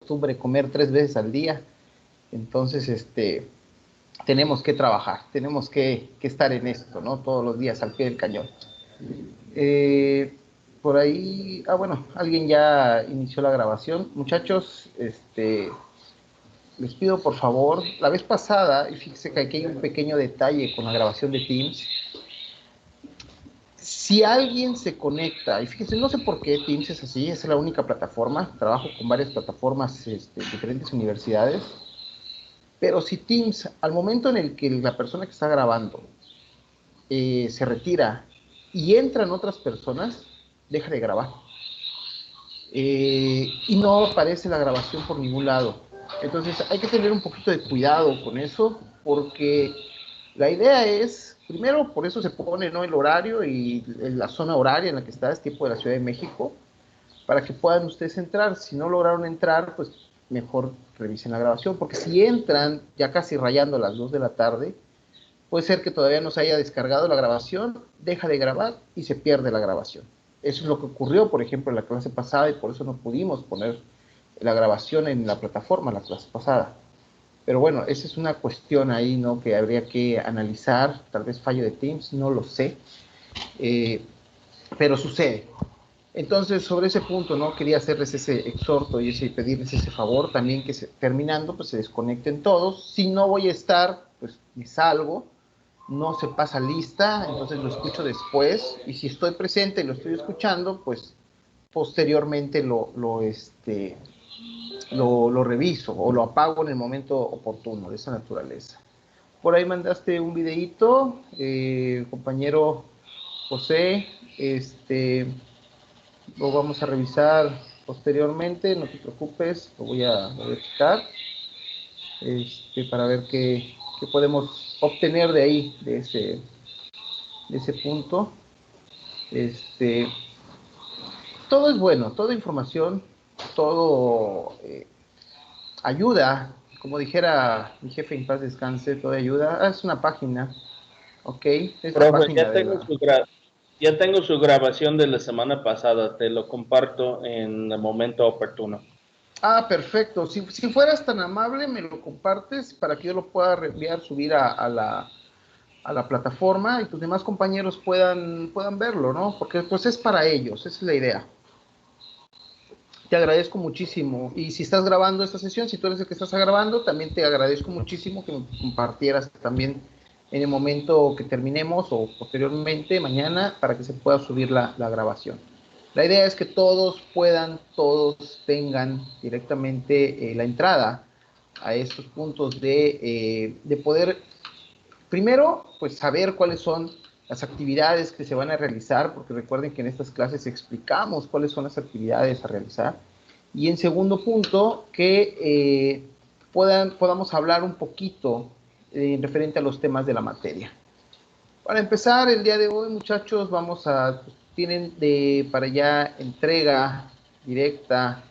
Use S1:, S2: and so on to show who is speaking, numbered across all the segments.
S1: costumbre comer 3 veces al día. Entonces, tenemos que trabajar, tenemos que estar en esto, ¿no? Todos los días al pie del cañón. Eh, por ahí, bueno, alguien ya inició la grabación. Muchachos, les pido por favor, la vez pasada, y fíjense que aquí hay un pequeño detalle con la grabación de Teams. Si alguien se conecta, y fíjense, no sé por qué Teams es así, es la única plataforma, trabajo con varias plataformas, diferentes universidades, pero si Teams, al momento en el que la persona que está grabando se retira y entran otras personas, deja de grabar. Y no aparece la grabación por ningún lado. Entonces hay que tener un poquito de cuidado con eso, porque la idea es, primero, por eso se pone, ¿no?, el horario y la zona horaria en la que está, es tiempo de la Ciudad de México, para que puedan ustedes entrar. Si no lograron entrar, pues mejor revisen la grabación, porque si entran ya casi rayando las 2 de la tarde, puede ser que todavía no se haya descargado la grabación, deja de grabar y se pierde la grabación. Eso es lo que ocurrió, por ejemplo, en la clase pasada, y por eso no pudimos poner la grabación en la plataforma la clase pasada. Pero bueno, esa es una cuestión ahí, ¿no?, que habría que analizar, tal vez fallo de Teams, no lo sé, eh, pero sucede. Entonces, sobre ese punto, ¿no?, quería hacerles ese exhorto y pedirles ese favor también, que terminando, pues se desconecten todos. Si no voy a estar, pues me salgo, no se pasa lista, entonces lo escucho después, y si estoy presente y lo estoy escuchando, pues posteriormente lo reviso o lo apago en el momento oportuno, de esa naturaleza. Por ahí mandaste un videíto, compañero José, lo vamos a revisar posteriormente, no te preocupes, lo voy a quitar, para ver qué podemos obtener de ahí, de ese punto. Este, todo es bueno, toda información, todo ayuda, como dijera mi jefe en paz descanse, todo ayuda. Es una página, ¿ok? Es la
S2: Profe,
S1: página de la...
S2: ya tengo su grabación de la semana pasada, te lo comparto en el momento oportuno.
S1: Perfecto. Si fueras tan amable, me lo compartes para que yo lo pueda reenviar, subir a la plataforma, y tus demás compañeros puedan verlo, ¿no? Porque pues es para ellos, esa es la idea. Te agradezco muchísimo. Y si estás grabando esta sesión, si tú eres el que estás grabando, también te agradezco muchísimo que me compartieras también en el momento que terminemos o posteriormente, mañana, para que se pueda subir la grabación. La idea es que todos tengan directamente la entrada a estos puntos de poder, primero, pues saber cuáles son las actividades que se van a realizar, porque recuerden que en estas clases explicamos cuáles son las actividades a realizar. Y en segundo punto, que podamos hablar un poquito referente a los temas de la materia. Para empezar, el día de hoy, muchachos, tienen para allá entrega directa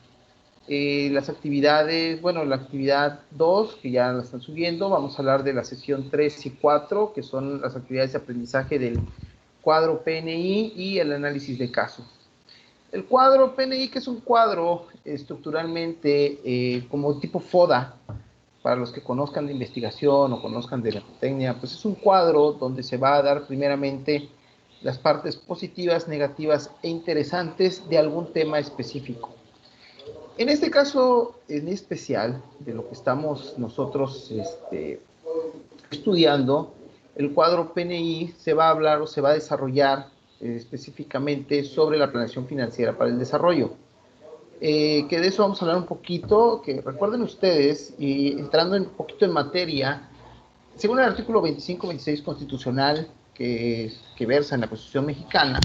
S1: las actividades, bueno, la actividad 2, que ya la están subiendo. Vamos a hablar de la sesión 3 y 4, que son las actividades de aprendizaje del cuadro PNI y el análisis de caso. El cuadro PNI, que es un cuadro estructuralmente como tipo FODA, para los que conozcan de investigación o conozcan de mercadotecnia, pues es un cuadro donde se va a dar primeramente las partes positivas, negativas e interesantes de algún tema específico. En este caso, en especial, de lo que estamos nosotros estudiando, el cuadro PNI se va a hablar o se va a desarrollar específicamente sobre la planeación financiera para el desarrollo. Que de eso vamos a hablar un poquito, que recuerden ustedes, y entrando un poquito en materia, según el artículo 25-26 constitucional que versa en la Constitución mexicana,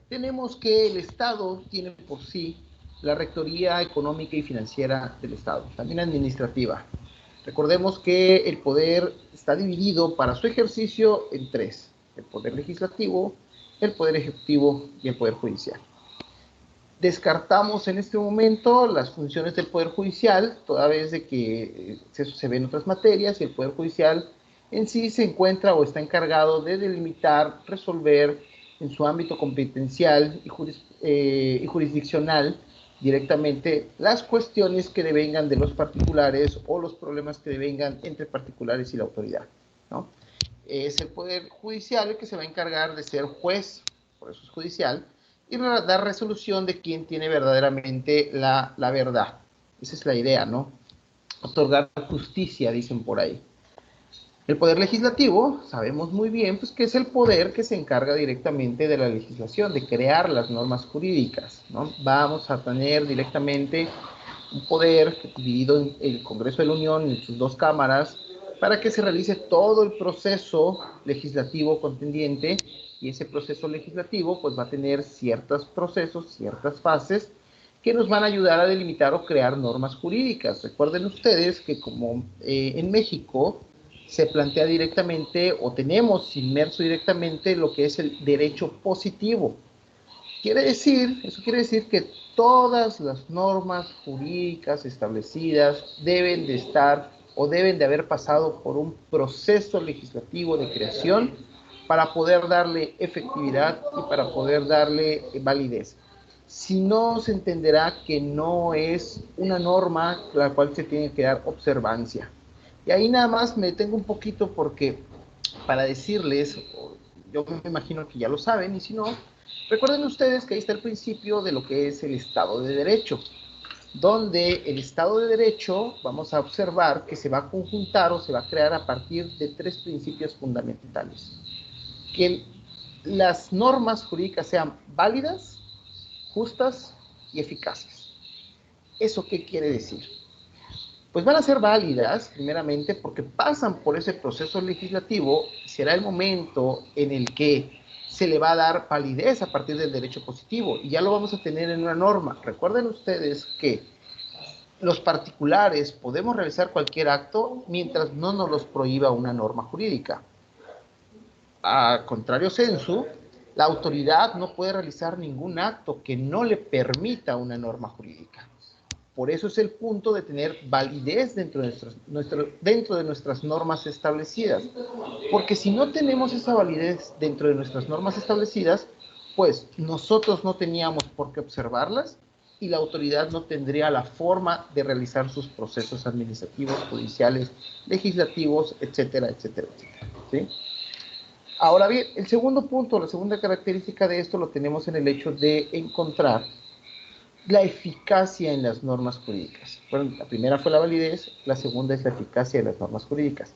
S1: tenemos que el Estado tiene por sí la rectoría económica y financiera del Estado, también administrativa. Recordemos que el poder está dividido para su ejercicio en tres: el poder legislativo, el poder ejecutivo y el poder judicial. Descartamos en este momento las funciones del Poder Judicial, toda vez de que eso se ve en otras materias, y el Poder Judicial en sí se encuentra o está encargado de delimitar, resolver en su ámbito competencial y jurisdiccional directamente las cuestiones que devengan de los particulares o los problemas que devengan entre particulares y la autoridad, ¿no? Es el Poder Judicial el que se va a encargar de ser juez, por eso es judicial, y dar resolución de quién tiene verdaderamente la verdad. Esa es la idea, ¿no? Otorgar justicia, dicen por ahí. El Poder Legislativo, sabemos muy bien, pues que es el poder que se encarga directamente de la legislación, de crear las normas jurídicas, ¿no? Vamos a tener directamente un poder dividido en el Congreso de la Unión, en sus dos cámaras, para que se realice todo el proceso legislativo contendiente, y ese proceso legislativo pues va a tener ciertos procesos, ciertas fases, que nos van a ayudar a delimitar o crear normas jurídicas. Recuerden ustedes que como en México se plantea directamente o tenemos inmerso directamente lo que es el derecho positivo. Eso quiere decir que todas las normas jurídicas establecidas deben de estar o deben de haber pasado por un proceso legislativo de creación para poder darle efectividad y para poder darle validez. Si no, se entenderá que no es una norma la cual se tiene que dar observancia. Y ahí nada más me detengo un poquito porque para decirles, yo me imagino que ya lo saben, y si no, recuerden ustedes que ahí está el principio de lo que es el Estado de Derecho, donde el Estado de Derecho vamos a observar que se va a conjuntar o se va a crear a partir de tres principios fundamentales. Que las normas jurídicas sean válidas, justas y eficaces. ¿Eso qué quiere decir? Pues van a ser válidas, primeramente, porque pasan por ese proceso legislativo, será el momento en el que se le va a dar validez a partir del derecho positivo, y ya lo vamos a tener en una norma. Recuerden ustedes que los particulares podemos realizar cualquier acto mientras no nos los prohíba una norma jurídica. A contrario sensu, la autoridad no puede realizar ningún acto que no le permita una norma jurídica. Por eso es el punto de tener validez dentro de nuestras normas establecidas. Porque si no tenemos esa validez dentro de nuestras normas establecidas, pues nosotros no teníamos por qué observarlas y la autoridad no tendría la forma de realizar sus procesos administrativos, judiciales, legislativos, etcétera, etcétera, etcétera. ¿Sí? Ahora bien, el segundo punto, la segunda característica de esto lo tenemos en el hecho de encontrar la eficacia en las normas jurídicas. Bueno, la primera fue la validez, la segunda es la eficacia de las normas jurídicas.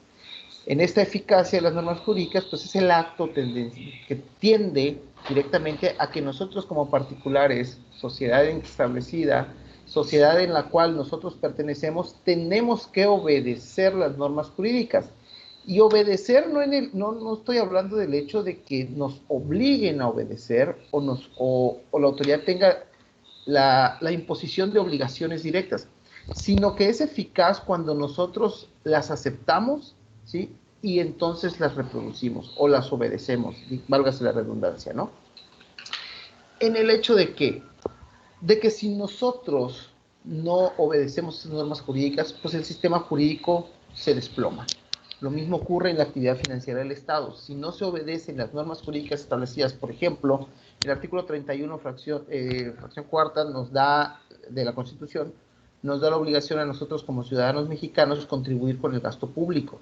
S1: En esta eficacia de las normas jurídicas, pues es el acto que tiende directamente a que nosotros como particulares, sociedad establecida, sociedad en la cual nosotros pertenecemos, tenemos que obedecer las normas jurídicas. Y obedecer no estoy hablando del hecho de que nos obliguen a obedecer o la autoridad tenga la imposición de obligaciones directas, sino que es eficaz cuando nosotros las aceptamos, ¿sí? Y entonces las reproducimos o las obedecemos, válgase la redundancia, ¿no? En el hecho de que si nosotros no obedecemos esas normas jurídicas, pues el sistema jurídico se desploma. Lo mismo ocurre en la actividad financiera del Estado. Si no se obedecen las normas jurídicas establecidas, por ejemplo, el artículo 31, fracción cuarta, de la Constitución, nos da la obligación a nosotros como ciudadanos mexicanos contribuir con el gasto público.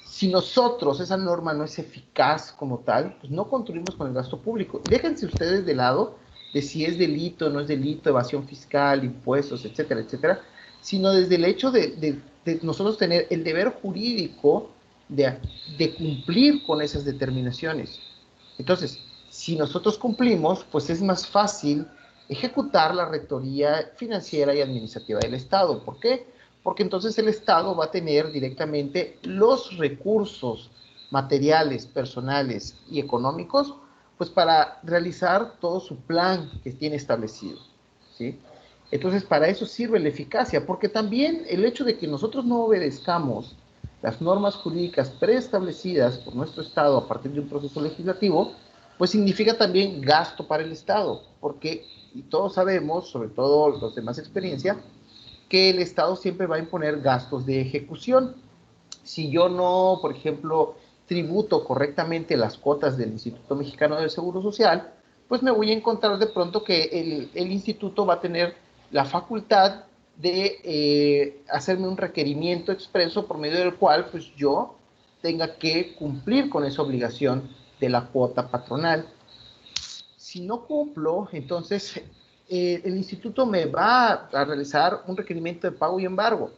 S1: Si nosotros, esa norma no es eficaz como tal, pues no contribuimos con el gasto público. Déjense ustedes de lado de si es delito, no es delito, evasión fiscal, impuestos, etcétera, etcétera, sino desde el hecho de nosotros tener el deber jurídico de cumplir con esas determinaciones. Entonces, si nosotros cumplimos, pues es más fácil ejecutar la rectoría financiera y administrativa del Estado. ¿Por qué? Porque entonces el Estado va a tener directamente los recursos materiales, personales y económicos, pues para realizar todo su plan que tiene establecido, ¿sí? Entonces, para eso sirve la eficacia, porque también el hecho de que nosotros no obedezcamos las normas jurídicas preestablecidas por nuestro Estado a partir de un proceso legislativo, pues significa también gasto para el Estado, porque y todos sabemos, sobre todo los de más experiencia, que el Estado siempre va a imponer gastos de ejecución. Si yo no, por ejemplo, tributo correctamente las cuotas del Instituto Mexicano del Seguro Social, pues me voy a encontrar de pronto que el instituto va a tener la facultad de hacerme un requerimiento expreso por medio del cual pues yo tenga que cumplir con esa obligación de la cuota patronal. Si no cumplo, entonces el instituto me va a realizar un requerimiento de pago y embargo.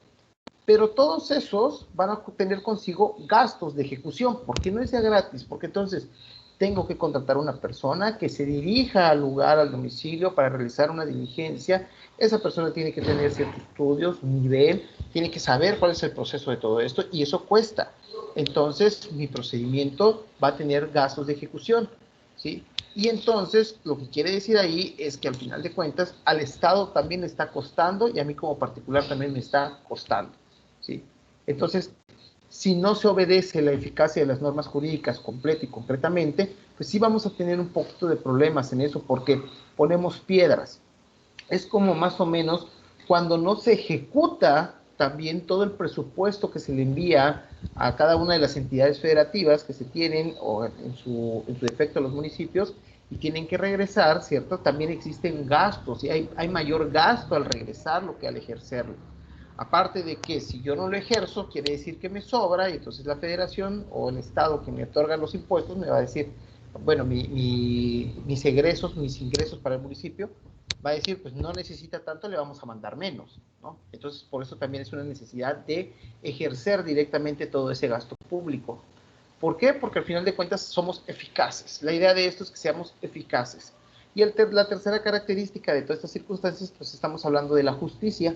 S1: Pero todos esos van a tener consigo gastos de ejecución, porque no es ya gratis, porque entonces tengo que contratar a una persona que se dirija al lugar, al domicilio, para realizar una diligencia. Esa persona tiene que tener ciertos estudios, un nivel, tiene que saber cuál es el proceso de todo esto, y eso cuesta. Entonces, mi procedimiento va a tener gastos de ejecución, ¿sí? Y entonces, lo que quiere decir ahí es que al final de cuentas, al Estado también le está costando, y a mí como particular también me está costando, ¿sí? Entonces, si no se obedece la eficacia de las normas jurídicas completa y concretamente, pues sí vamos a tener un poquito de problemas en eso, porque ponemos piedras. Es como más o menos cuando no se ejecuta también todo el presupuesto que se le envía a cada una de las entidades federativas que se tienen, o en su defecto a los municipios, y tienen que regresar, ¿cierto? También existen gastos, y hay mayor gasto al regresarlo que al ejercerlo. Aparte de que si yo no lo ejerzo, quiere decir que me sobra, y entonces la federación o el estado que me otorga los impuestos me va a decir, bueno, mis egresos, mis ingresos para el municipio, va a decir, pues no necesita tanto, le vamos a mandar menos, ¿no? Entonces, por eso también es una necesidad de ejercer directamente todo ese gasto público. ¿Por qué? Porque al final de cuentas somos eficaces. La idea de esto es que seamos eficaces. Y la tercera característica de todas estas circunstancias, pues estamos hablando de la justicia,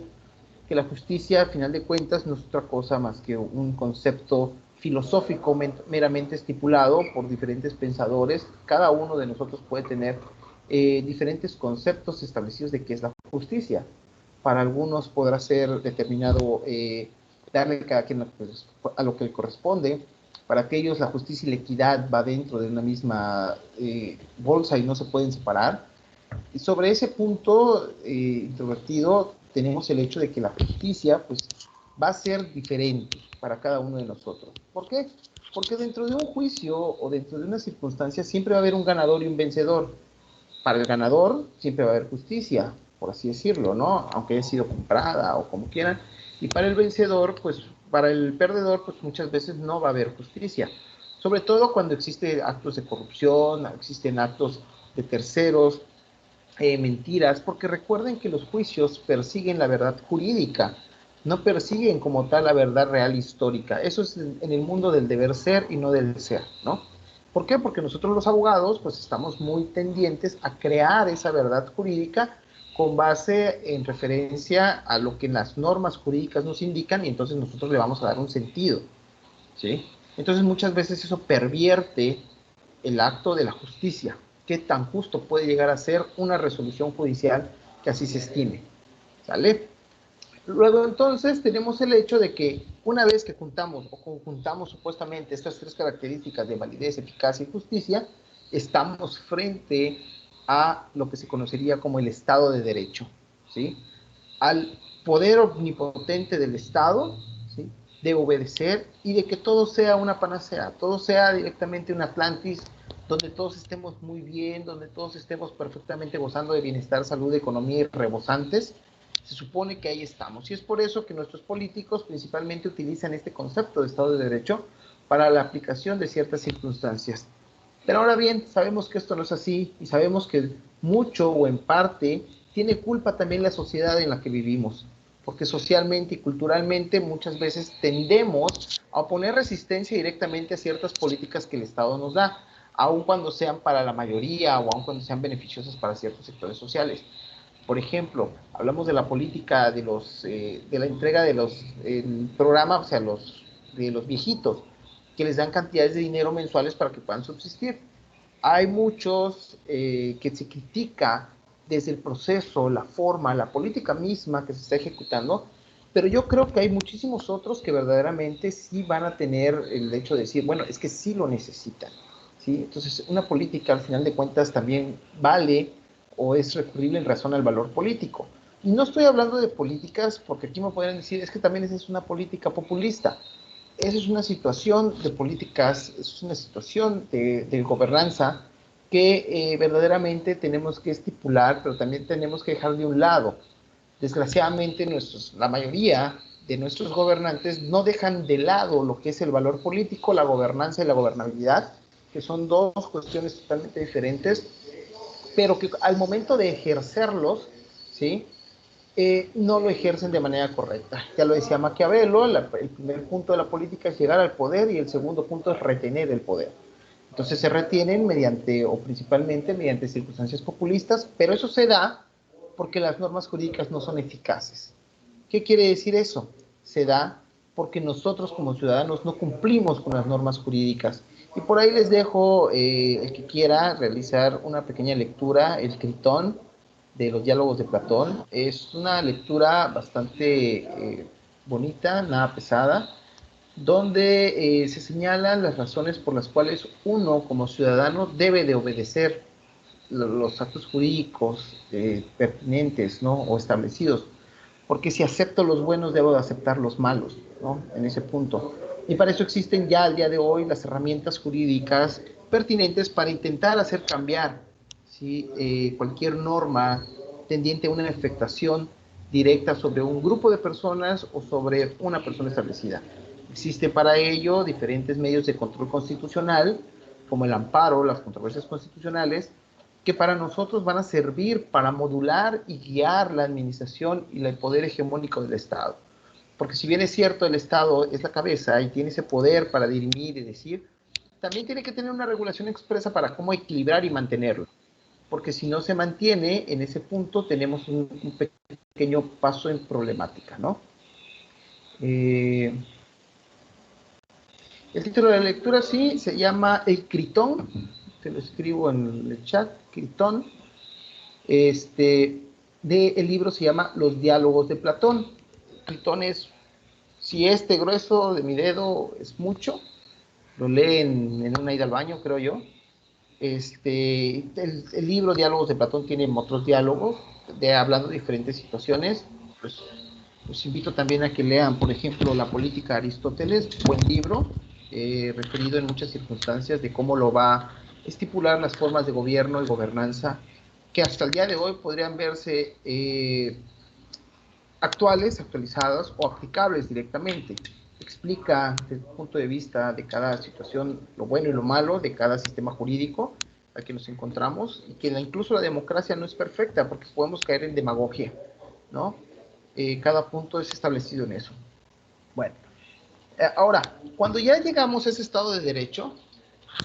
S1: que la justicia, al final de cuentas, no es otra cosa más que un concepto filosófico meramente estipulado por diferentes pensadores. Cada uno de nosotros puede tener diferentes conceptos establecidos de qué es la justicia. Para algunos podrá ser determinado darle a cada quien a lo que le corresponde. Para aquellos la justicia y la equidad va dentro de una misma bolsa y no se pueden separar. Y sobre ese punto introvertido tenemos el hecho de que la justicia pues, va a ser diferente para cada uno de nosotros. ¿Por qué? Porque dentro de un juicio o dentro de una circunstancia siempre va a haber un ganador y un vencedor. Para el ganador siempre va a haber justicia, por así decirlo, ¿no? Aunque haya sido comprada o como quieran. Y para el vencedor, pues para el perdedor, pues muchas veces no va a haber justicia. Sobre todo cuando existen actos de corrupción, existen actos de terceros, mentiras, porque recuerden que los juicios persiguen la verdad jurídica, no persiguen como tal la verdad real histórica. Eso es en el mundo del deber ser y no del ser, ¿no? ¿Por qué? Porque nosotros los abogados pues estamos muy tendientes a crear esa verdad jurídica con base en referencia a lo que las normas jurídicas nos indican, y entonces nosotros le vamos a dar un sentido, ¿sí? Entonces muchas veces eso pervierte el acto de la justicia. ¿Qué tan justo puede llegar a ser una resolución judicial que así se estime? ¿Sale? Luego entonces tenemos el hecho de que una vez que juntamos o conjuntamos supuestamente estas tres características de validez, eficacia y justicia, estamos frente a lo que se conocería como el Estado de Derecho, ¿sí? Al poder omnipotente del Estado, ¿sí? De obedecer y de que todo sea una panacea, todo sea directamente un Atlantis donde todos estemos muy bien, donde todos estemos perfectamente gozando de bienestar, salud, economía y rebosantes. Se supone que ahí estamos. Y es por eso que nuestros políticos principalmente utilizan este concepto de Estado de Derecho para la aplicación de ciertas circunstancias. Pero ahora bien, sabemos que esto no es así, y sabemos que mucho o en parte tiene culpa también la sociedad en la que vivimos, porque socialmente y culturalmente muchas veces tendemos a oponer resistencia directamente a ciertas políticas que el Estado nos da, aun cuando sean para la mayoría o aun cuando sean beneficiosas para ciertos sectores sociales. Por ejemplo, hablamos de la política de la entrega de los programas, o sea, de los viejitos, que les dan cantidades de dinero mensuales para que puedan subsistir. Hay muchos que se critica desde el proceso, la forma, la política misma que se está ejecutando, pero yo creo que hay muchísimos otros que verdaderamente sí van a tener el hecho de decir, bueno, es que sí lo necesitan, ¿sí? Entonces, una política al final de cuentas también vale o es recurrible en razón al valor político. Y no estoy hablando de políticas, porque aquí me pueden decir, es que también esa es una política populista. Esa es una situación de políticas, es una situación de gobernanza que verdaderamente tenemos que estipular, pero también tenemos que dejar de un lado. Desgraciadamente, la mayoría de nuestros gobernantes no dejan de lado lo que es el valor político, la gobernanza y la gobernabilidad, que son dos cuestiones totalmente diferentes, pero que al momento de ejercerlos, ¿sí? No lo ejercen de manera correcta. Ya lo decía Maquiavelo, el primer punto de la política es llegar al poder y el segundo punto es retener el poder. Entonces se retienen mediante, o principalmente mediante circunstancias populistas, pero eso se da porque las normas jurídicas no son eficaces. ¿Qué quiere decir eso? Se da porque nosotros como ciudadanos no cumplimos con las normas jurídicas. Y por ahí les dejo, el que quiera realizar una pequeña lectura, el Critón de los diálogos de Platón. Es una lectura bastante bonita, nada pesada, donde se señalan las razones por las cuales uno como ciudadano debe de obedecer los actos jurídicos pertinentes, ¿no? O establecidos, porque si acepto los buenos debo de aceptar los malos, ¿no? En ese punto. Y para eso existen ya al día de hoy las herramientas jurídicas pertinentes para intentar hacer cambiar, ¿sí? Cualquier norma tendiente a una afectación directa sobre un grupo de personas o sobre una persona establecida. Existen para ello diferentes medios de control constitucional, como el amparo, las controversias constitucionales, que para nosotros van a servir para modular y guiar la administración y el poder hegemónico del Estado. Porque si bien es cierto, el Estado es la cabeza y tiene ese poder para dirimir y decir, también tiene que tener una regulación expresa para cómo equilibrar y mantenerlo. Porque si no se mantiene en ese punto, tenemos un pequeño paso en problemática, ¿no? El título de la lectura, sí, se llama El Critón, te lo escribo en el chat, Critón. El libro se llama Los Diálogos de Platón. Critón es, si este grueso de mi dedo es mucho, lo lee en una ida al baño, creo yo. El libro Diálogos de Platón tiene otros diálogos, hablando de diferentes situaciones. Pues los invito también a que lean, por ejemplo, La Política de Aristóteles, buen libro, referido en muchas circunstancias de cómo lo va a estipular las formas de gobierno y gobernanza que hasta el día de hoy podrían verse actuales, actualizadas o aplicables directamente. Explica desde el punto de vista de cada situación lo bueno y lo malo de cada sistema jurídico al que nos encontramos, y que incluso la democracia no es perfecta porque podemos caer en demagogia, ¿no? Cada punto es establecido en eso. Bueno, ahora, cuando ya llegamos a ese estado de derecho,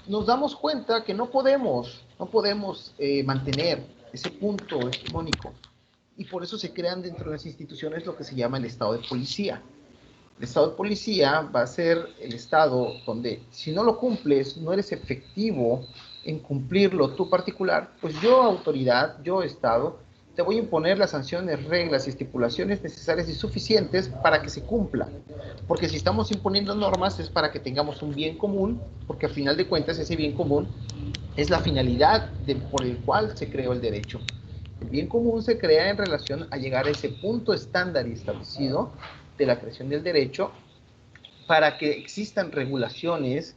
S1: nos damos cuenta que no podemos mantener ese punto hegemónico, y por eso se crean dentro de las instituciones lo que se llama el estado de policía. El estado de policía va a ser el estado donde, si no lo cumples, no eres efectivo en cumplirlo tú particular, pues yo, autoridad, yo, estado, te voy a imponer las sanciones, reglas y estipulaciones necesarias y suficientes para que se cumpla. Porque si estamos imponiendo normas es para que tengamos un bien común, porque al final de cuentas ese bien común es la finalidad por el cual se creó el derecho. El bien común se crea en relación a llegar a ese punto estándar y establecido de la creación del derecho para que existan regulaciones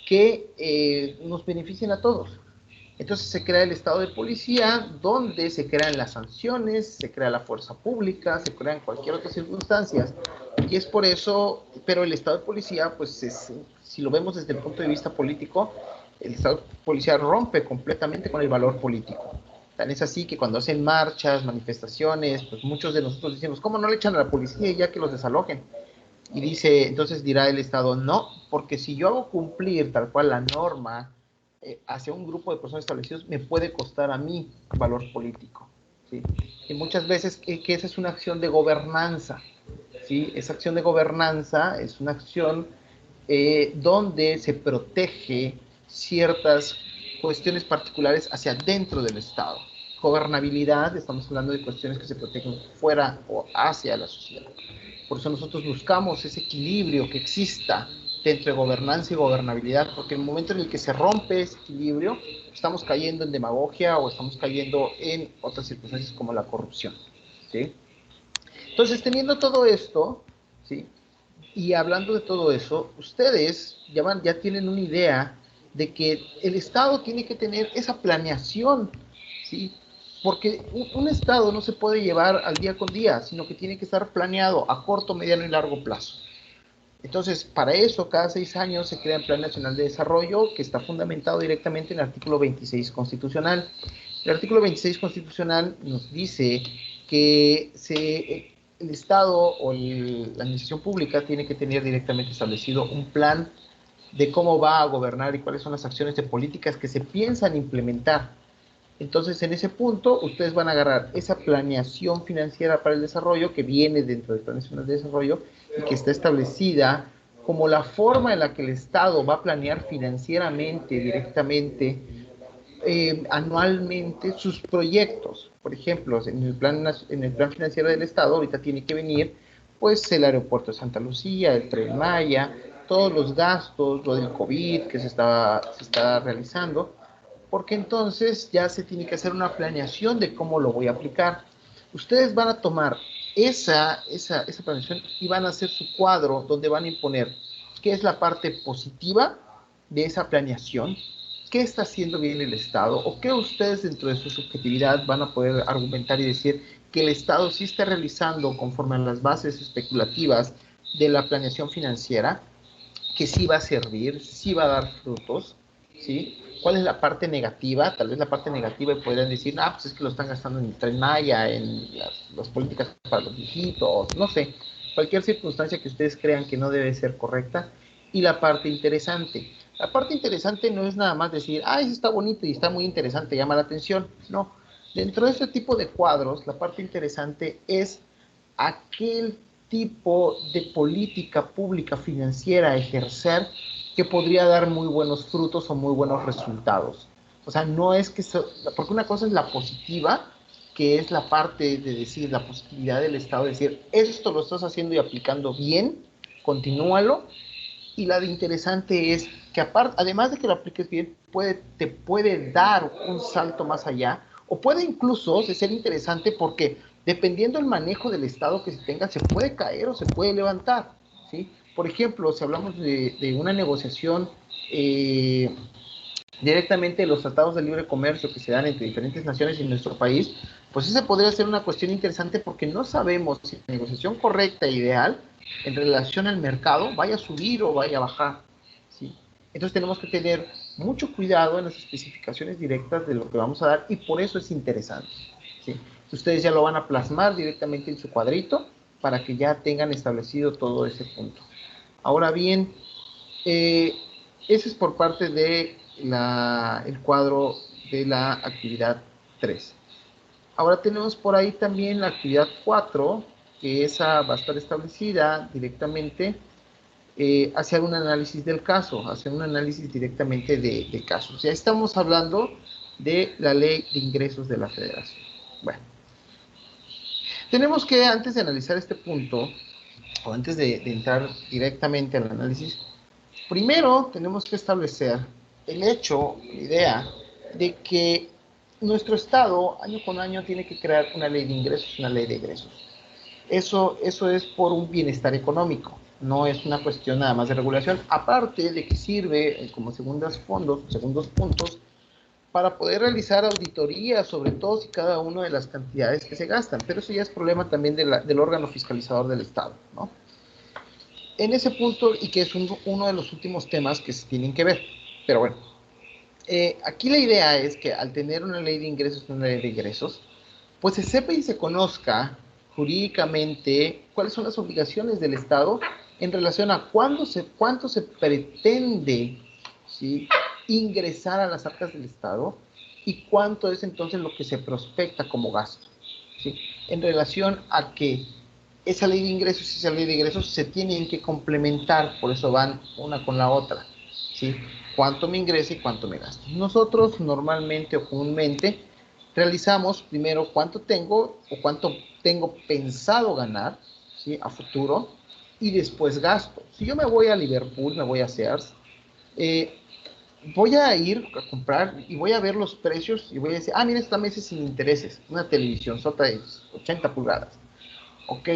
S1: que nos beneficien a todos. Entonces se crea el estado de policía, donde se crean las sanciones, se crea la fuerza pública, se crean cualquier otra circunstancias. Y es por eso, pero el estado de policía, pues si lo vemos desde el punto de vista político, el estado de policía rompe completamente con el valor político. Tan es así que cuando hacen marchas, manifestaciones, pues muchos de nosotros decimos, ¿cómo no le echan a la policía ya que los desalojen? Y dice, entonces dirá el Estado, no, porque si yo hago cumplir tal cual la norma hacia un grupo de personas establecidos, me puede costar a mí valor político. ¿Sí? Y muchas veces que esa es una acción de gobernanza. ¿Sí? Esa acción de gobernanza es una acción donde se protege ciertas cuestiones particulares hacia dentro del Estado. Gobernabilidad, estamos hablando de cuestiones que se protegen fuera o hacia la sociedad. Por eso nosotros buscamos ese equilibrio que exista entre gobernanza y gobernabilidad, porque en el momento en el que se rompe ese equilibrio, estamos cayendo en demagogia o estamos cayendo en otras circunstancias como la corrupción. ¿Sí? Entonces, teniendo todo esto, ¿sí? Y hablando de todo eso, ustedes ya tienen una idea de que el Estado tiene que tener esa planeación, ¿sí? porque un Estado no se puede llevar al día con día, sino que tiene que estar planeado a corto, mediano y largo plazo. Entonces, para eso, cada 6 años se crea el Plan Nacional de Desarrollo, que está fundamentado directamente en el artículo 26 constitucional. El artículo 26 constitucional nos dice que el Estado o la administración pública tiene que tener directamente establecido un plan de cómo va a gobernar y cuáles son las acciones de políticas que se piensan implementar. Entonces, en ese punto, ustedes van a agarrar esa planeación financiera para el desarrollo que viene dentro del Plan Nacional de Desarrollo y que está establecida como la forma en la que el Estado va a planear financieramente, directamente, anualmente sus proyectos. Por ejemplo, en el plan financiero del Estado ahorita tiene que venir pues el aeropuerto de Santa Lucía, el Tren Maya, todos los gastos, lo del COVID que se está realizando, porque entonces ya se tiene que hacer una planeación de cómo lo voy a aplicar. Ustedes van a tomar esa planeación y van a hacer su cuadro donde van a imponer qué es la parte positiva de esa planeación, qué está haciendo bien el Estado o qué ustedes dentro de su subjetividad van a poder argumentar y decir que el Estado sí está realizando conforme a las bases especulativas de la planeación financiera, que sí va a servir, sí va a dar frutos, ¿sí? ¿Cuál es la parte negativa? Tal vez la parte negativa podrían decir, ah, pues es que lo están gastando en el Tren Maya, en las políticas para los viejitos, no sé, cualquier circunstancia que ustedes crean que no debe ser correcta. Y la parte interesante. La parte interesante no es nada más decir, ah, eso está bonito y está muy interesante, llama la atención. No, dentro de este tipo de cuadros, la parte interesante es aquel tipo de política pública financiera a ejercer que podría dar muy buenos frutos o muy buenos resultados. O sea, no es que, porque una cosa es la positiva, que es la parte de decir, la positividad del Estado, de decir, esto lo estás haciendo y aplicando bien, continúalo, y la de interesante es que aparte, además de que lo apliques bien, te puede dar un salto más allá, o puede incluso ser interesante porque dependiendo del manejo del Estado que se tenga, se puede caer o se puede levantar, ¿sí? Por ejemplo, si hablamos de una negociación directamente de los tratados de libre comercio que se dan entre diferentes naciones en nuestro país, pues esa podría ser una cuestión interesante porque no sabemos si la negociación correcta e ideal en relación al mercado vaya a subir o vaya a bajar, ¿sí? Entonces tenemos que tener mucho cuidado en las especificaciones directas de lo que vamos a dar y por eso es interesante, ¿sí? Ustedes ya lo van a plasmar directamente en su cuadrito para que ya tengan establecido todo ese punto. Ahora bien, ese es por parte de el cuadro de la actividad 3. Ahora tenemos por ahí también la actividad 4, que esa va a estar establecida directamente hacia un análisis del caso, hacia un análisis directamente de casos. Ya estamos hablando de la ley de ingresos de la federación. Bueno, tenemos que antes de analizar este punto, o antes de entrar directamente al análisis, primero tenemos que establecer el hecho, la idea de que nuestro Estado año con año tiene que crear una ley de ingresos, una ley de egresos. Eso es por un bienestar económico, no es una cuestión nada más de regulación, aparte de que sirve como segundos puntos, para poder realizar auditorías sobre todos y cada una de las cantidades que se gastan, pero eso ya es problema también del órgano fiscalizador del Estado, ¿no? En ese punto, y que es uno de los últimos temas que se tienen que ver. Pero bueno, aquí la idea es que al tener una ley de ingresos, pues se sepa y se conozca jurídicamente cuáles son las obligaciones del Estado en relación a cuánto se pretende, ¿sí?, ingresar a las arcas del Estado y cuánto es entonces lo que se prospecta como gasto, ¿sí?, en relación a que esa ley de ingresos y esa ley de egresos se tienen que complementar, por eso van una con la otra, ¿sí? Cuánto me ingresa y cuánto me gasto. Nosotros normalmente o comúnmente realizamos primero cuánto tengo o cuánto tengo pensado ganar, ¿sí?, a futuro, y después gasto. Si yo me voy a Liverpool, me voy a Sears, voy a ir a comprar y voy a ver los precios y voy a decir, ah, mira, esta mesa es sin intereses, una televisión sota de 80 pulgadas. Ok,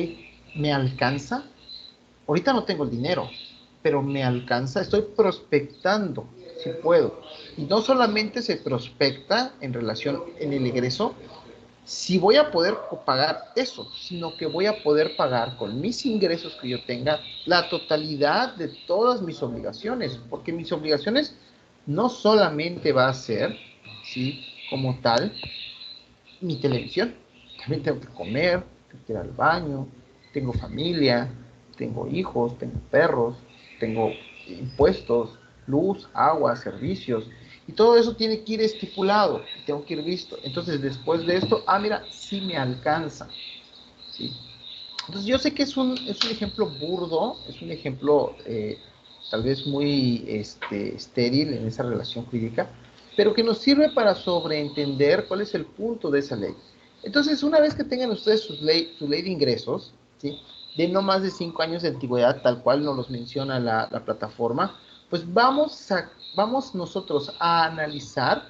S1: ¿me alcanza? Ahorita no tengo el dinero, pero me alcanza, estoy prospectando, si puedo. Y no solamente se prospecta en relación en el egreso, si voy a poder pagar eso, sino que voy a poder pagar con mis ingresos que yo tenga la totalidad de todas mis obligaciones, porque mis obligaciones no solamente va a ser, ¿sí? Como tal, mi televisión, también tengo que comer, tengo que ir al baño, tengo familia, tengo hijos, tengo perros, tengo impuestos, luz, agua, servicios, y todo eso tiene que ir estipulado, tengo que ir visto. Entonces, después de esto, mira, sí me alcanza, ¿sí? Entonces, yo sé que es un ejemplo burdo, es un ejemplo tal vez muy estéril en esa relación jurídica, pero que nos sirve para sobreentender cuál es el punto de esa ley. Entonces, una vez que tengan ustedes su ley de ingresos, ¿sí? De no más de 5 años de antigüedad, tal cual nos los menciona la plataforma, pues vamos nosotros a analizar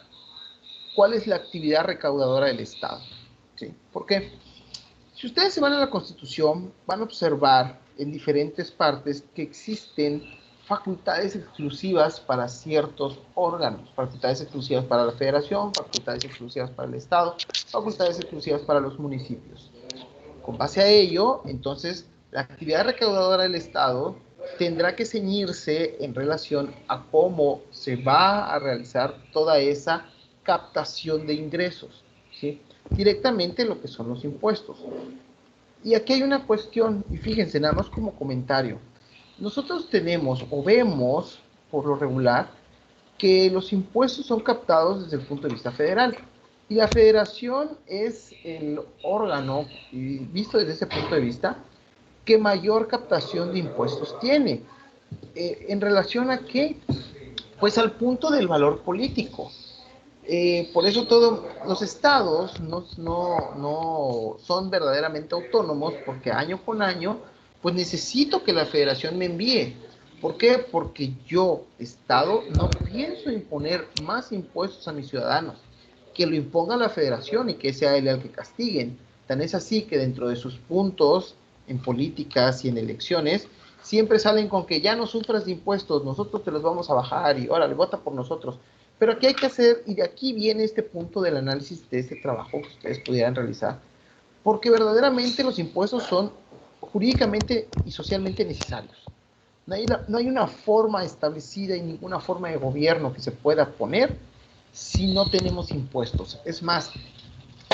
S1: cuál es la actividad recaudadora del Estado. ¿Sí? ¿Por qué? Si ustedes se van a la Constitución, van a observar en diferentes partes que existen facultades exclusivas para ciertos órganos, facultades exclusivas para la Federación, facultades exclusivas para el Estado, facultades exclusivas para los municipios. Con base a ello, entonces, la actividad recaudadora del Estado tendrá que ceñirse en relación a cómo se va a realizar toda esa captación de ingresos, ¿sí? Directamente lo que son los impuestos. Y aquí hay una cuestión, y fíjense, nada más como comentario. Nosotros tenemos o vemos, por lo regular, que los impuestos son captados desde el punto de vista federal. Y la federación es el órgano, y visto desde ese punto de vista, que mayor captación de impuestos tiene. ¿En relación a qué? Pues al punto del valor político. Por eso todos los estados no son verdaderamente autónomos, porque año con año, pues necesito que la federación me envíe. ¿Por qué? Porque yo, estado, no pienso imponer más impuestos a mis ciudadanos, que lo imponga la federación y que sea él el que castiguen. Tan es así que dentro de sus puntos en políticas y en elecciones, siempre salen con que ya no sufras de impuestos, nosotros te los vamos a bajar y órale, vota por nosotros. Pero aquí hay que hacer, y de aquí viene este punto del análisis de este trabajo que ustedes pudieran realizar, porque verdaderamente los impuestos son jurídicamente y socialmente necesarios. No hay una forma establecida y ninguna forma de gobierno que se pueda poner si no tenemos impuestos. Es más,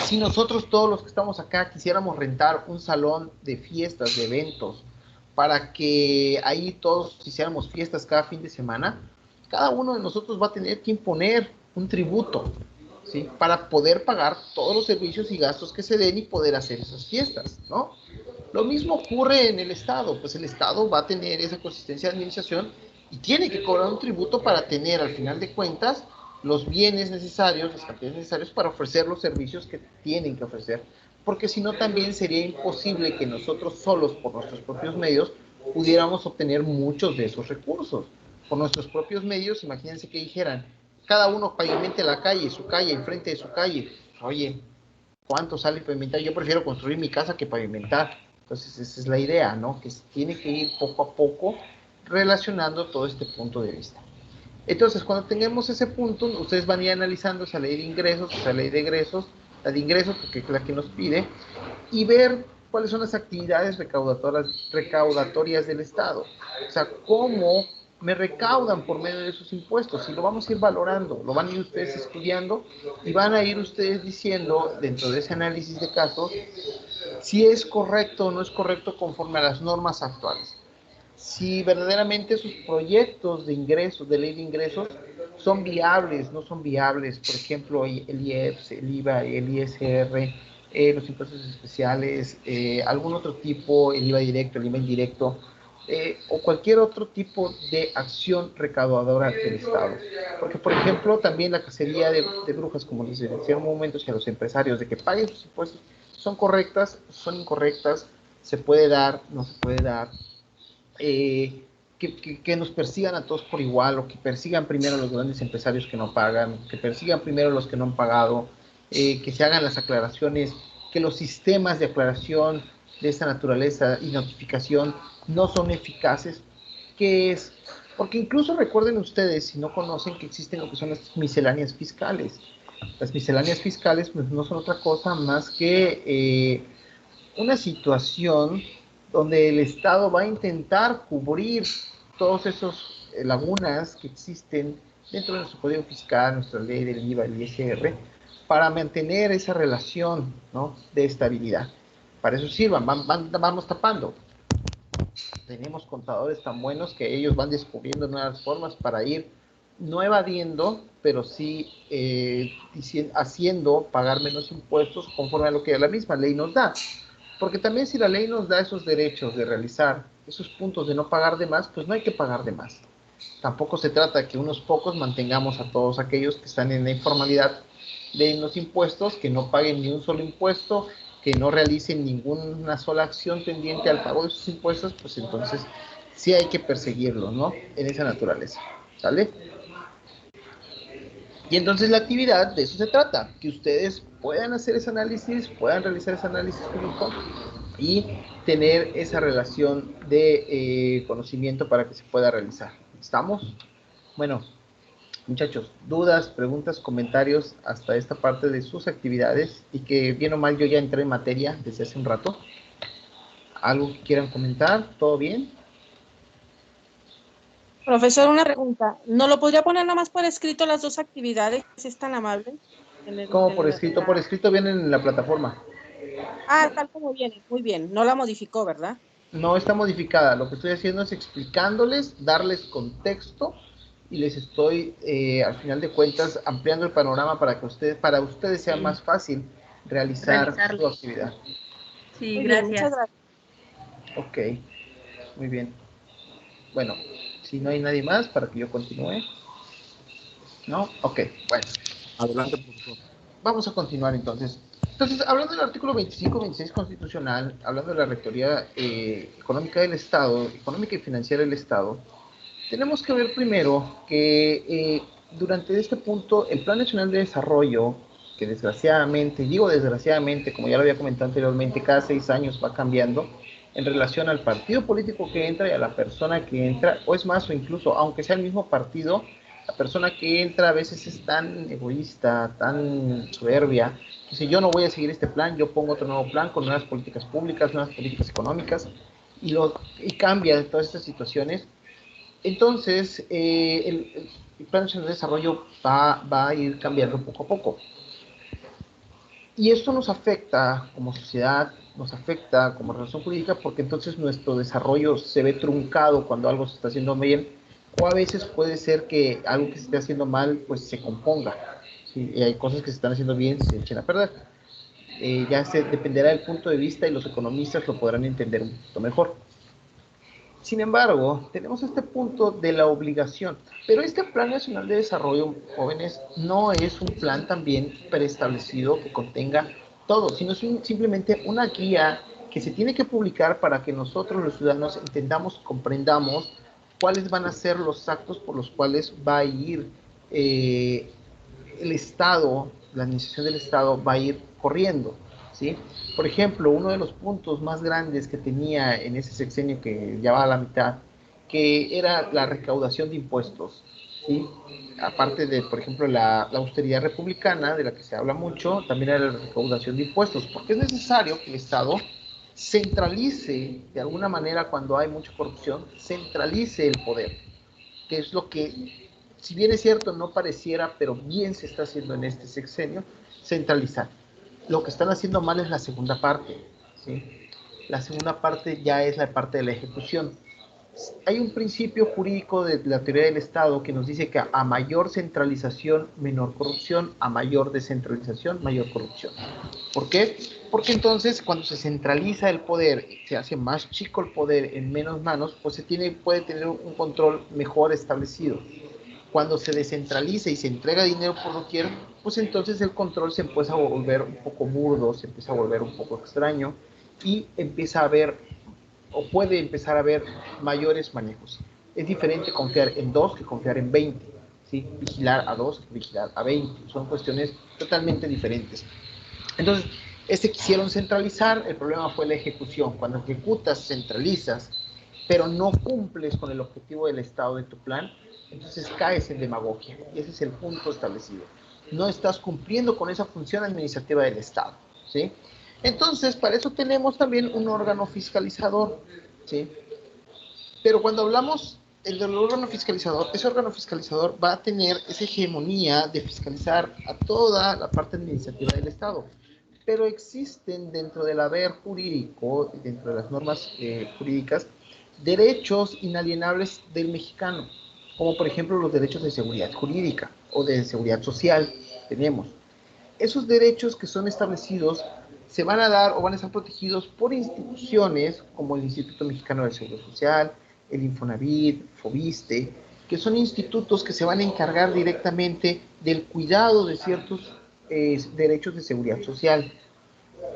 S1: si nosotros todos los que estamos acá quisiéramos rentar un salón de fiestas, de eventos, para que ahí todos hiciéramos fiestas cada fin de semana, cada uno de nosotros va a tener que imponer un tributo, ¿sí? Para poder pagar todos los servicios y gastos que se den y poder hacer esas fiestas, ¿no? Lo mismo ocurre en el Estado, pues el Estado va a tener esa consistencia de administración y tiene que cobrar un tributo para tener al final de cuentas los bienes necesarios, las cantidades necesarias para ofrecer los servicios que tienen que ofrecer, porque si no también sería imposible que nosotros solos, por nuestros propios medios, pudiéramos obtener muchos de esos recursos. Por nuestros propios medios, imagínense que dijeran, cada uno pavimente la calle, su calle, enfrente de su calle. Oye, ¿cuánto sale pavimentar? Yo prefiero construir mi casa que pavimentar. Entonces, esa es la idea, ¿no? Que se tiene que ir poco a poco relacionando todo este punto de vista. Entonces, cuando tengamos ese punto, ustedes van a ir analizando esa ley de ingresos, esa ley de egresos, la de ingresos, porque es la que nos pide, y ver cuáles son las actividades recaudatorias del Estado. O sea, cómo me recaudan por medio de esos impuestos. Y lo vamos a ir valorando, lo van a ir ustedes estudiando y van a ir ustedes diciendo, dentro de ese análisis de casos, si es correcto o no es correcto conforme a las normas actuales. Si verdaderamente esos proyectos de ingresos, de ley de ingresos, son viables, no son viables, por ejemplo, el IEPS, el IVA, el ISR, los impuestos especiales, algún otro tipo, el IVA directo, el IVA indirecto, o cualquier otro tipo de acción recaudadora del Estado. Porque, por ejemplo, también la cacería de brujas, como les decía en un momento, a los empresarios, de que paguen sus impuestos, son correctas, son incorrectas, se puede dar, no se puede dar, que nos persigan a todos por igual, o que persigan primero a los grandes empresarios que no pagan, que persigan primero a los que no han pagado, que se hagan las aclaraciones, que los sistemas de aclaración de esta naturaleza y notificación no son eficaces, que es, porque incluso recuerden ustedes, si no conocen, que existen lo que son las misceláneas fiscales. Las misceláneas fiscales pues, no son otra cosa más que una situación donde el Estado va a intentar cubrir todos esos lagunas que existen dentro de nuestro código fiscal, nuestra ley del IVA, el ISR, para mantener esa relación, ¿no?, de estabilidad. Para eso sirvan, vamos tapando. Tenemos contadores tan buenos que ellos van descubriendo nuevas formas para ir no evadiendo, pero sí haciendo pagar menos impuestos conforme a lo que la misma ley nos da. Porque también si la ley nos da esos derechos de realizar esos puntos de no pagar de más, pues no hay que pagar de más. Tampoco se trata de que unos pocos mantengamos a todos aquellos que están en la informalidad de los impuestos, que no paguen ni un solo impuesto, que no realicen ninguna sola acción tendiente al pago de sus impuestos, pues entonces sí hay que perseguirlos, ¿no? En esa naturaleza, ¿sale? Y entonces la actividad de eso se trata, que ustedes puedan hacer ese análisis, puedan realizar ese análisis jurídico y tener esa relación de conocimiento para que se pueda realizar. ¿Estamos? Bueno, muchachos, dudas, preguntas, comentarios hasta esta parte de sus actividades y que bien o mal yo ya entré en materia desde hace un rato. ¿Algo que quieran comentar? ¿Todo bien?
S3: Profesor, una pregunta. ¿No lo podría poner nada más por escrito las dos actividades, si es tan amable?
S1: ¿Cómo por escrito? Por escrito vienen en la plataforma.
S3: Tal como viene. Muy bien. No la modificó, ¿verdad?
S1: No está modificada. Lo que estoy haciendo es explicándoles, darles contexto y les estoy, al final de cuentas, ampliando el panorama para ustedes sea más fácil realizar su actividad.
S4: Sí,
S3: Muy
S4: gracias.
S3: bien, muchas gracias.
S1: Ok, muy bien. Bueno, si no hay nadie más para que yo continúe. ¿No? Ok, bueno. Adelante, profesor. Vamos a continuar entonces. Entonces, hablando del artículo 25-26 constitucional, hablando de la Rectoría Económica del Estado, Económica y Financiera del Estado, tenemos que ver primero que durante este punto el Plan Nacional de Desarrollo, que desgraciadamente, digo desgraciadamente, como ya lo había comentado anteriormente, cada 6 años va cambiando en relación al partido político que entra y a la persona que entra, o es más, o incluso, aunque sea el mismo partido, la persona que entra a veces es tan egoísta, tan soberbia, que dice yo no voy a seguir este plan, yo pongo otro nuevo plan con nuevas políticas públicas, nuevas políticas económicas, y cambia todas estas situaciones. Entonces, el Plan Nacional de Desarrollo va a ir cambiando poco a poco. Y esto nos afecta como sociedad, nos afecta como relación jurídica, porque entonces nuestro desarrollo se ve truncado cuando algo se está haciendo bien, o a veces puede ser que algo que se esté haciendo mal, pues se componga. ¿Sí? Y hay cosas que se están haciendo bien, se echen a perder. Dependerá del punto de vista y los economistas lo podrán entender un poquito mejor. Sin embargo, tenemos este punto de la obligación, pero este Plan Nacional de Desarrollo, jóvenes, no es un plan también preestablecido que contenga todo, sino es simplemente una guía que se tiene que publicar para que nosotros los ciudadanos entendamos, comprendamos cuáles van a ser los actos por los cuales va a ir el Estado, la administración del Estado va a ir corriendo. ¿Sí? Por ejemplo, uno de los puntos más grandes que tenía en ese sexenio que ya va a la mitad, que era la recaudación de impuestos, ¿sí? Aparte de, por ejemplo, la austeridad republicana, de la que se habla mucho, también era la recaudación de impuestos, porque es necesario que el Estado centralice, de alguna manera, cuando hay mucha corrupción, centralice el poder, que es lo que, si bien es cierto, no pareciera, pero bien se está haciendo en este sexenio, centralizar. Lo que están haciendo mal es la segunda parte, ¿sí? La segunda parte ya es la parte de la ejecución. Hay un principio jurídico de la teoría del Estado que nos dice que a mayor centralización, menor corrupción, a mayor descentralización, mayor corrupción. ¿Por qué? Porque entonces cuando se centraliza el poder, se hace más chico el poder en menos manos, pues puede tener un control mejor establecido. Cuando se descentraliza y se entrega dinero por doquier, pues entonces el control se empieza a volver un poco burdo, se empieza a volver un poco extraño y empieza a haber, o puede empezar a haber mayores manejos. Es diferente confiar en 2 que confiar en 20. ¿Sí? Vigilar a 2 que vigilar a 20. Son cuestiones totalmente diferentes. Entonces, quisieron centralizar, el problema fue la ejecución. Cuando ejecutas, centralizas, pero no cumples con el objetivo del Estado de tu plan, entonces caes en demagogia. Y ese es el punto establecido. no estás cumpliendo con esa función administrativa del Estado, ¿sí? Entonces, para eso tenemos también un órgano fiscalizador, ¿sí? Pero cuando hablamos del órgano fiscalizador, ese órgano fiscalizador va a tener esa hegemonía de fiscalizar a toda la parte administrativa del Estado. Pero existen dentro del haber jurídico, dentro de las normas jurídicas, derechos inalienables del mexicano, como por ejemplo los derechos de seguridad jurídica o de seguridad social tenemos. Esos derechos que son establecidos se van a dar o van a estar protegidos por instituciones como el Instituto Mexicano del Seguro Social, el Infonavit, Fobiste, que son institutos que se van a encargar directamente del cuidado de ciertos derechos de seguridad social.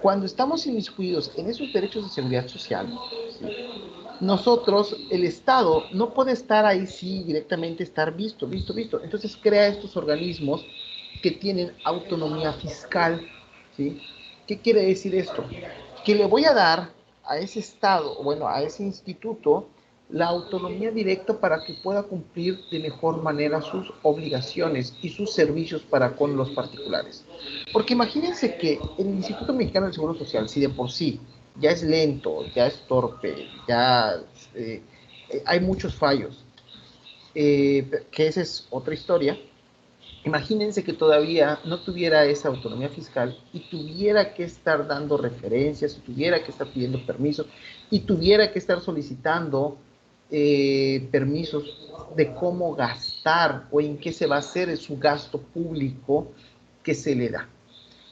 S1: Cuando estamos inmiscuidos en esos derechos de seguridad social, ¿sí? Nosotros, el Estado, no puede estar ahí sí directamente, estar visto. Entonces crea estos organismos que tienen autonomía fiscal, ¿sí? ¿Qué quiere decir esto? Que le voy a dar a ese Estado, bueno, a ese instituto, la autonomía directa para que pueda cumplir de mejor manera sus obligaciones y sus servicios para con los particulares. Porque imagínense que el Instituto Mexicano del Seguro Social, si de por sí ya es lento, ya es torpe, ya hay muchos fallos, que esa es otra historia. Imagínense que todavía no tuviera esa autonomía fiscal y tuviera que estar dando referencias, y tuviera que estar pidiendo permisos, y tuviera que estar solicitando permisos de cómo gastar o en qué se va a hacer su gasto público que se le da.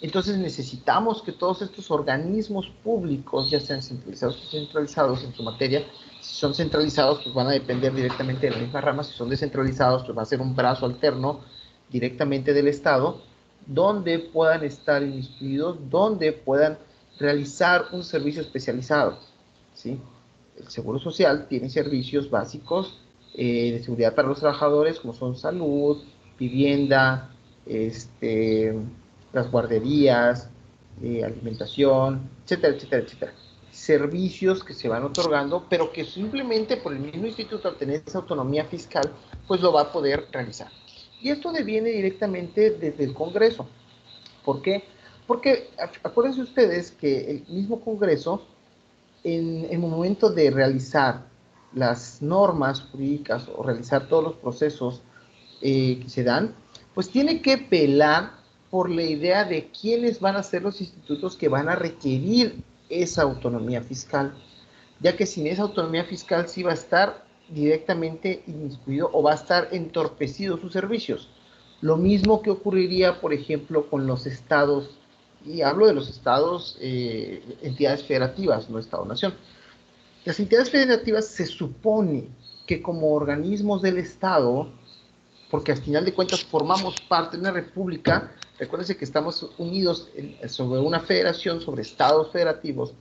S1: Entonces necesitamos que todos estos organismos públicos, ya sean centralizados o descentralizados en su materia, si son centralizados, pues van a depender directamente de la misma rama; si son descentralizados, pues va a ser un brazo alterno directamente del Estado, donde puedan estar inmiscuidos, donde puedan realizar un servicio especializado, ¿sí? El Seguro Social tiene servicios básicos de seguridad para los trabajadores, como son salud, vivienda, las guarderías, alimentación, etcétera, etcétera, etcétera. Servicios que se van otorgando, pero que simplemente por el mismo instituto, al tener esa autonomía fiscal, pues lo va a poder realizar. Y esto deviene directamente desde el Congreso. ¿Por qué? Porque acuérdense ustedes que el mismo Congreso, en el momento de realizar las normas jurídicas o realizar todos los procesos que se dan, pues tiene que velar por la idea de quiénes van a ser los institutos que van a requerir esa autonomía fiscal, ya que sin esa autonomía fiscal sí va a estar directamente inmiscuido o va a estar entorpecido sus servicios. Lo mismo que ocurriría, por ejemplo, con los estados, y hablo de los estados, entidades federativas, no Estado-Nación. Las entidades federativas se supone que como organismos del Estado, porque al final de cuentas formamos parte de una república, recuérdense que estamos unidos sobre una federación, sobre estados federativos,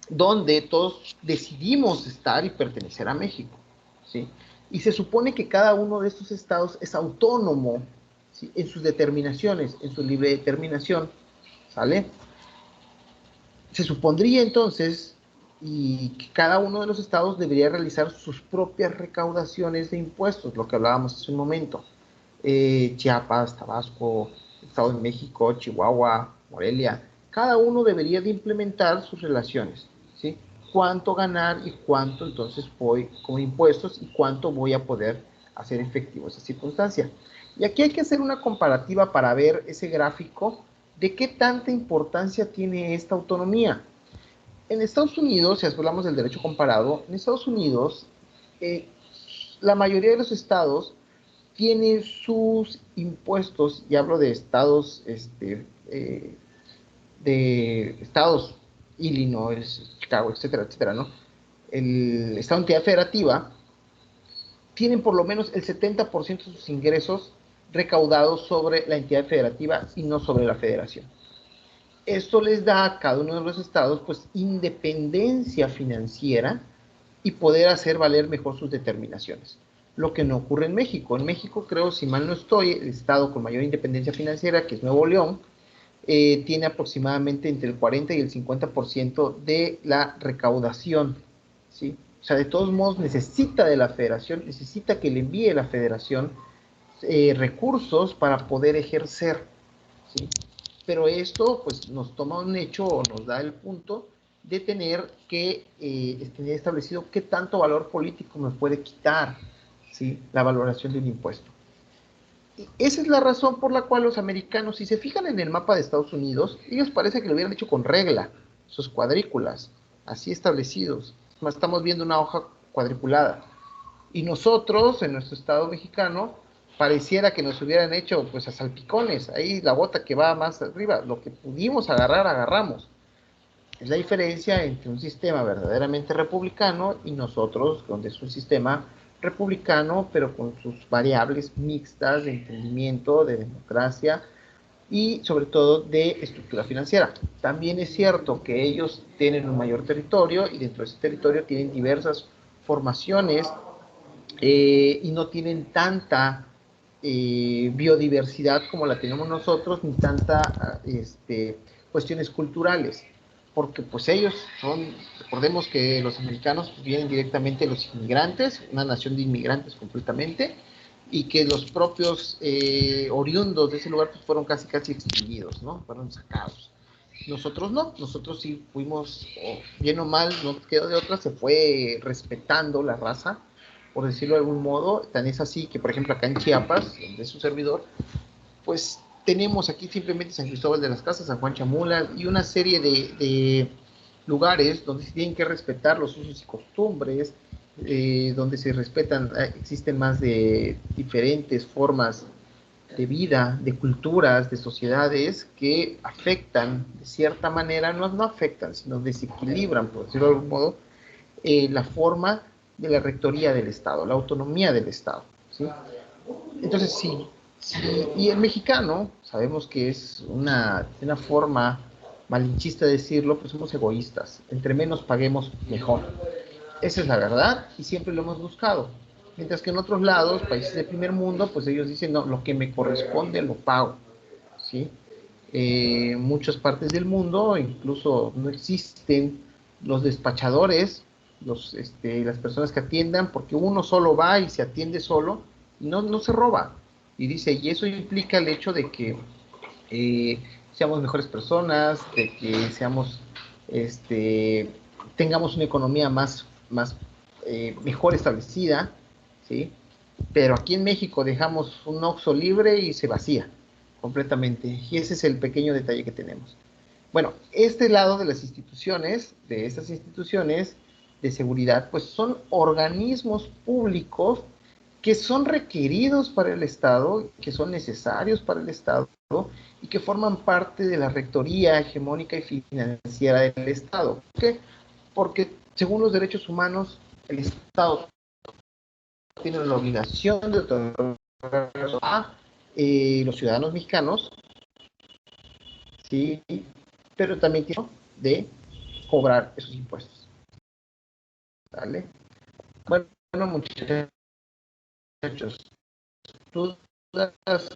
S1: donde todos decidimos estar y pertenecer a México, ¿sí? Y se supone que cada uno de estos estados es autónomo, ¿sí?, en sus determinaciones, en su libre determinación, ¿sale? Se supondría entonces y que cada uno de los estados debería realizar sus propias recaudaciones de impuestos, lo que hablábamos hace un momento. Chiapas, Tabasco, Estado de México, Chihuahua, Morelia, cada uno debería de implementar sus relaciones, ¿sí? Cuánto ganar y cuánto entonces voy como impuestos y cuánto voy a poder hacer efectivo esa circunstancia. Y aquí hay que hacer una comparativa para ver ese gráfico de qué tanta importancia tiene esta autonomía. En Estados Unidos, si hablamos del derecho comparado, en Estados Unidos la mayoría de los estados tienen sus impuestos, y hablo de estados, Illinois, Chicago, etcétera, etcétera, ¿no? El estado entidad federativa tienen por lo menos el 70% de sus ingresos recaudados sobre la entidad federativa y no sobre la federación. Esto les da a cada uno de los estados pues independencia financiera y poder hacer valer mejor sus determinaciones. Lo que no ocurre en México. En México, creo, si mal no estoy, el estado con mayor independencia financiera, que es Nuevo León, tiene aproximadamente entre el 40 y el 50% de la recaudación, ¿sí? O sea, de todos modos necesita de la federación, necesita que le envíe la federación recursos para poder ejercer, ¿sí? Pero esto pues nos toma un hecho o nos da el punto de tener que tener establecido qué tanto valor político me puede quitar, ¿sí?, la valoración de un impuesto. Y esa es la razón por la cual los americanos, si se fijan en el mapa de Estados Unidos, ellos parece que lo hubieran hecho con regla, sus cuadrículas, así establecidos. Más estamos viendo una hoja cuadriculada. Y nosotros, en nuestro estado mexicano, pareciera que nos hubieran hecho pues a salpicones, ahí la bota que va más arriba, lo que pudimos agarrar, agarramos. Es la diferencia entre un sistema verdaderamente republicano y nosotros, donde es un sistema republicano, pero con sus variables mixtas de entendimiento, de democracia y sobre todo de estructura financiera. También es cierto que ellos tienen un mayor territorio y dentro de ese territorio tienen diversas formaciones y no tienen tanta biodiversidad como la tenemos nosotros, ni tanta cuestiones culturales, porque pues ellos son, recordemos que los americanos pues, vienen directamente de los inmigrantes, una nación de inmigrantes completamente, y que los propios oriundos de ese lugar pues, fueron casi extinguidos, ¿no? Fueron sacados. Nosotros no, nosotros sí fuimos, bien o mal, no quedó de otra, se fue respetando la raza, por decirlo de algún modo. Tan es así que, por ejemplo, acá en Chiapas, donde es su servidor, pues tenemos aquí simplemente San Cristóbal de las Casas, San Juan Chamula y una serie de lugares donde se tienen que respetar los usos y costumbres, donde se respetan, existen más de diferentes formas de vida, de culturas, de sociedades que afectan de cierta manera, no afectan, sino desequilibran, por decirlo de algún modo, la forma de la rectoría del Estado, la autonomía del Estado, ¿sí? Entonces, sí, y el mexicano, sabemos que es una forma malinchista de decirlo, pues somos egoístas, entre menos paguemos, mejor. Esa es la verdad y siempre lo hemos buscado. Mientras que en otros lados, países de primer mundo, pues ellos dicen, no, lo que me corresponde lo pago, ¿sí? Muchas partes del mundo, incluso no existen los despachadores, las personas que atiendan, porque uno solo va y se atiende solo, y no se roba. Y dice, y eso implica el hecho de que seamos mejores personas, de que seamos, tengamos una economía más mejor establecida, ¿sí? Pero aquí en México dejamos un Oxxo libre y se vacía completamente. Y ese es el pequeño detalle que tenemos. Bueno, este lado de las instituciones, de estas instituciones de seguridad, pues son organismos públicos que son requeridos para el Estado, que son necesarios para el Estado y que forman parte de la rectoría hegemónica y financiera del Estado. ¿Por qué? Porque según los derechos humanos, el Estado tiene la obligación de otorgar a los ciudadanos mexicanos, ¿sí? Pero también tiene de cobrar esos impuestos. ¿Vale? Bueno, muchachos, dudas,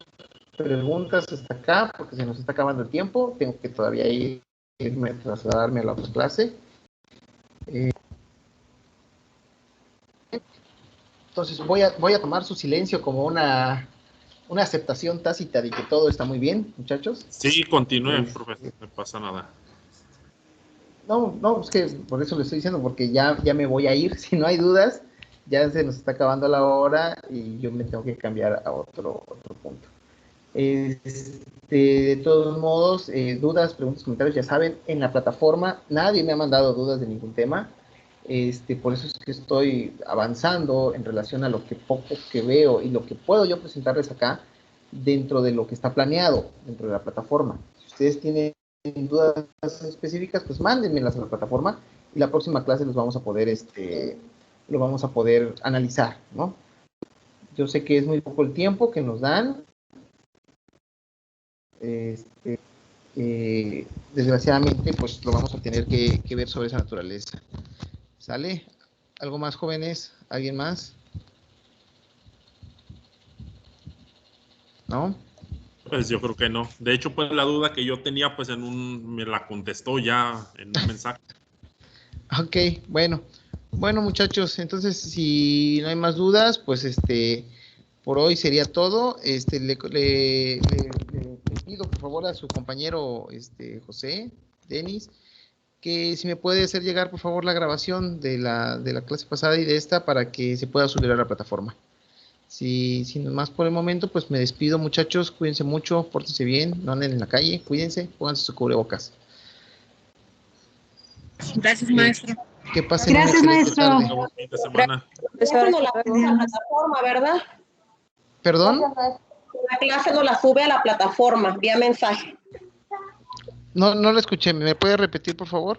S1: preguntas hasta acá, porque se nos está acabando el tiempo. Tengo que todavía irme a trasladarme a la otra clase. Entonces voy a tomar su silencio como una aceptación tácita de que todo está muy bien, muchachos.
S4: Sí, continúen, profesor, no pasa nada.
S1: No, es que por eso le estoy diciendo, porque ya me voy a ir, si no hay dudas, ya se nos está acabando la hora y yo me tengo que cambiar a otro punto. De todos modos, dudas, preguntas, comentarios, ya saben, en la plataforma nadie me ha mandado dudas de ningún tema. Por eso es que estoy avanzando en relación a lo que poco que veo y lo que puedo yo presentarles acá dentro de lo que está planeado dentro de la plataforma. Si ustedes tienen dudas específicas, pues mándenmelas a la plataforma y la próxima clase los vamos a poder, lo vamos a poder analizar, ¿no? Yo sé que es muy poco el tiempo que nos dan. Desgraciadamente, pues lo vamos a tener que ver sobre esa naturaleza. ¿Sale? ¿Algo más, jóvenes? ¿Alguien más? ¿No?
S4: Pues yo creo que no. De hecho, pues la duda que yo tenía, pues me la contestó ya en un mensaje.
S1: Ok, bueno. Bueno, muchachos, entonces si no hay más dudas, pues por hoy sería todo. Le pido por favor a su compañero José, Denis, que si me puede hacer llegar por favor la grabación de la clase pasada y de esta para que se pueda subir a la plataforma. Sin más por el momento, pues me despido, muchachos. Cuídense mucho, pórtense bien, no anden en la calle, cuídense, pónganse su cubrebocas.
S5: Gracias, maestro.
S1: Que pasen
S6: Gracias,
S1: una excelente
S6: maestro.
S1: tarde.
S4: Buen fin de semana.
S7: Esa no la sube a la plataforma, ¿verdad?
S1: ¿Perdón?
S7: La clase no la sube a la plataforma, vía mensaje.
S1: No la escuché. ¿Me puede repetir, por favor?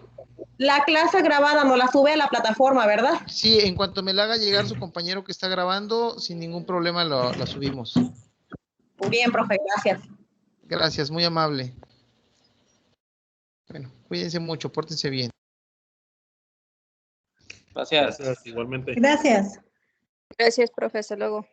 S7: La clase grabada no la sube a la plataforma, ¿verdad?
S1: Sí, en cuanto me la haga llegar su compañero que está grabando, sin ningún problema la subimos.
S7: Bien, profe, gracias.
S1: Gracias, muy amable. Bueno, cuídense mucho, pórtense bien.
S2: Gracias.
S4: Gracias, igualmente.
S6: Gracias.
S3: Gracias, profe. Hasta luego.